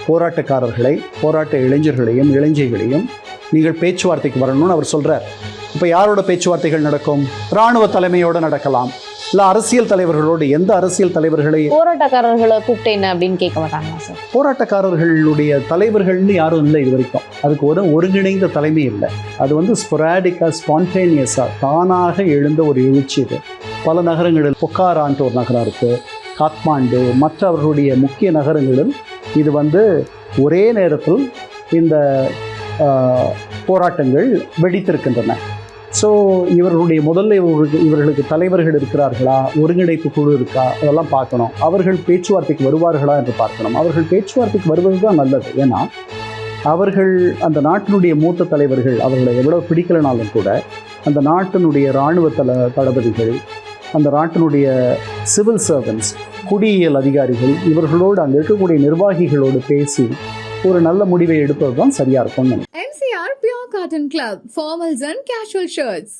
போராட்டக்காரர்களை, போராட்ட இளைஞர்களையும் இளைஞர்களையும் நீங்கள் பேச்சுவார்த்தைக்கு வரணும்னு அவர் சொல்கிறார். இப்போ யாரோட பேச்சுவார்த்தைகள் நடக்கும்? இராணுவ தலைமையோடு நடக்கலாம், இல்லை அரசியல் தலைவர்களோடு. எந்த அரசியல் தலைவர்களை? போராட்டக்காரர்களை கூப்பிட்டேன் அப்படின்னு கேட்க மாட்டாங்களா சார்? போராட்டக்காரர்களுடைய தலைவர்கள்னு யாரும் இல்லை இது வரைக்கும். அதுக்கு ஒரு ஒருங்கிணைந்த தலைமை இல்லை. அது ஸ்பொராடிக்காக, ஸ்பான்டேனியஸாக தானாக எழுந்த ஒரு எழுச்சி. இது பல நகரங்களில், பொக்காரான்ட்டு ஒரு நகரம் இருக்குது, காத்மாண்டு, மற்ற அவர்களுடைய முக்கிய நகரங்களில் இது ஒரே நேரத்தில் இந்த போராட்டங்கள் வெடித்திருக்கின்றன. ஸோ இவர்களுடைய முதல்ல இவர்களுக்கு தலைவர்கள் இருக்கிறார்களா, ஒருங்கிணைப்பு குழு இருக்கா, அதெல்லாம் பார்க்கணும். அவர்கள் பேச்சுவார்த்தைக்கு வருவார்களா என்று பார்க்கணும். அவர்கள் பேச்சுவார்த்தைக்கு வருவது தான் நல்லது. ஏன்னா அவர்கள் அந்த நாட்டினுடைய மூத்த தலைவர்கள், அவர்களை எவ்வளோ பிடிக்கலனாலும் கூட அந்த நாட்டினுடைய இராணுவ தளபதிகள், அந்த நாட்டினுடைய சிவில் சர்வன்ட்ஸ், குடியியல் அதிகாரிகள், இவர்களோடு அங்கே இருக்கக்கூடிய நிர்வாகிகளோடு பேசி ஒரு நல்ல முடிவை எடுப்பது தான் சரியாக இருக்கும். MCR Pure Cotton Club, formals and casual shirts.